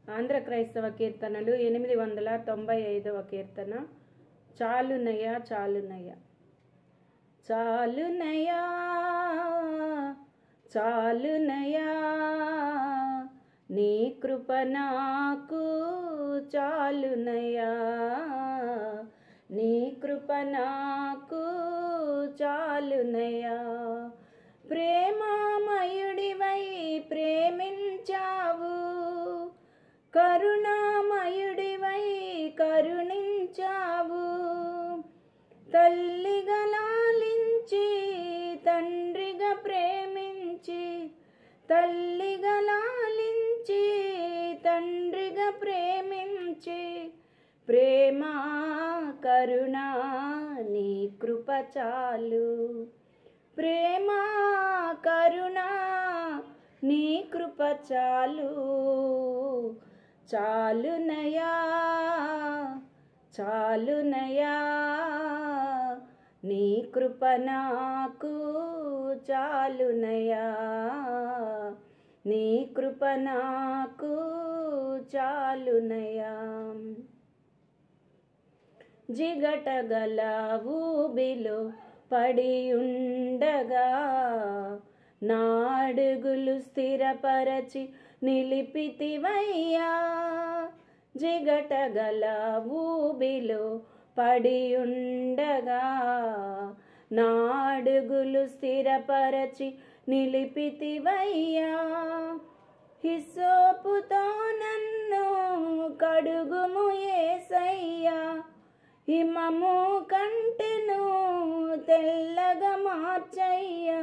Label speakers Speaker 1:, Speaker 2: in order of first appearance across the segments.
Speaker 1: ఆంధ్ర క్రైస్తవ కీర్తనలు 895వ కీర్తన. చాలునయ్యా చాలునయ్యా చాలునయ్యా చాలునయ్యా నీ కృప నాకు చాలునయ్యా, నీ కృప నాకు చాలునయ్యా. ప్రేమామయుడివై ప్రేమించావు, కరుణామయుడివై కరుణించావు. తల్లిగా లాలించి తండ్రిగా ప్రేమించి, తల్లిగా లాలించి తండ్రిగా ప్రేమించి, ప్రేమ కరుణ నీ కృప చాలు. ప్రేమ కరుణ నీ కృప చాలు. చాలునయ్యా చాలునయ్యా నీ కృప నాకు చాలునయ్యా, నీ కృప నాకు చాలునయ్యా. జిగటగల ఊబిలో పడి ఉండగా నా అడుగులు స్థిరపరచి నిలిపితివయ్యా. జిగటగల ఊబిలో పడి ఉండగా నా అడుగులు స్థిరపరచి నిలిపితివయ్యా. హిస్సోపుతో నన్ను కడుగుము యేసయ్యా, హిమము కంటెను తెల్లగా మార్చయ్యా.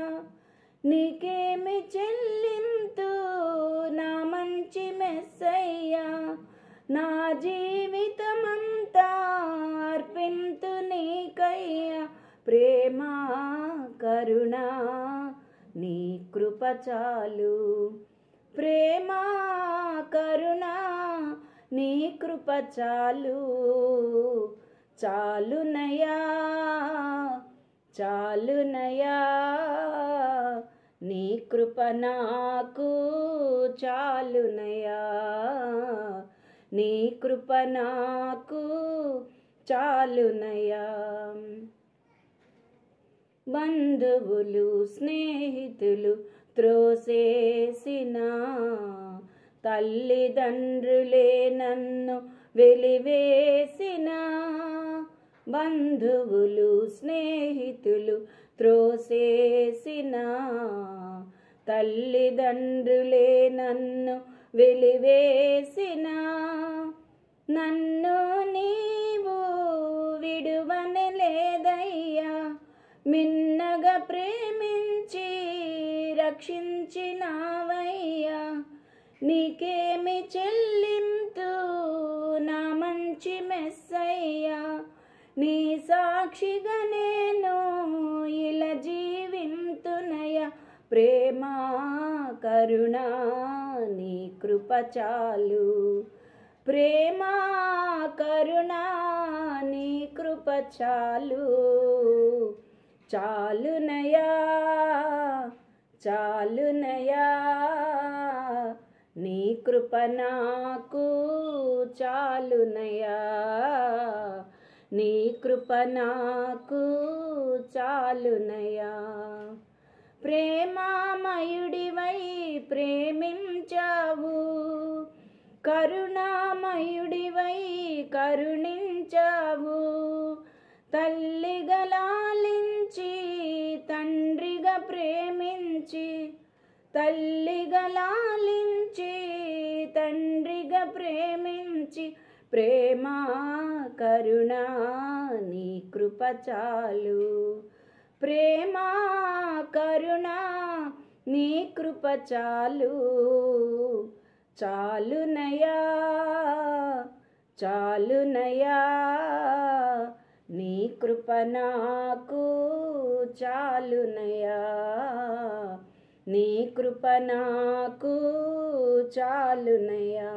Speaker 1: నీకేమి చెల్లింతు నా మంచి మెస్సయ్యా, నా జీవితమంతా అర్పింతు నీకయ్యా. ప్రేమ కరుణ నీ కృప చాలు. ప్రేమ కరుణ నీ కృప చాలు. చాలునయ్యా చాలునయ్యా నీ కృప నాకు చాలునయ్యా, నీ కృప నాకు చాలునయ్యా. బంధువులు స్నేహితులు త్రోసేసిన, తల్లిదండ్రులే నన్ను వెలివేసిన. బంధువులు స్నేహితులు త్రోసేసిన, తల్లిదండ్రులే నన్ను వెలివేసిన. నన్ను నీవు విడువనే లేదయ్యా, మిన్నగా ప్రేమించి రక్షించినావయ్యా. నీకేమి చెల్లింతు నా మంచి మెస్సయ్యా, నీ సాక్షిగా నేను ఇలా జీవింతునయ్యా. ప్రేమ కరుణ నీ కృప చాలు. ప్రేమ కరుణ నీ కృప చాలు. చాలునయ్యా చాలునయ్యా నీ కృప నాకు చాలునయ్యా, నీ కృప నాకు చాలునయ్యా. ప్రేమామయుడివై ప్రేమించావు, కరుణామయుడివై కరుణించావు. తల్లిగా లాలించి తండ్రిగా ప్రేమించి, తల్లిగా లాలించి తండ్రిగా ప్రేమించి, ప్రేమ కరుణ నీ కృప చాలు. ప్రేమ కరుణ నీ కృప చాలు. చాలునయ్యా చాలునయ్యా నీ కృప నాకు చాలునయ్యా, నీ కృప నాకు చాలునయ్యా.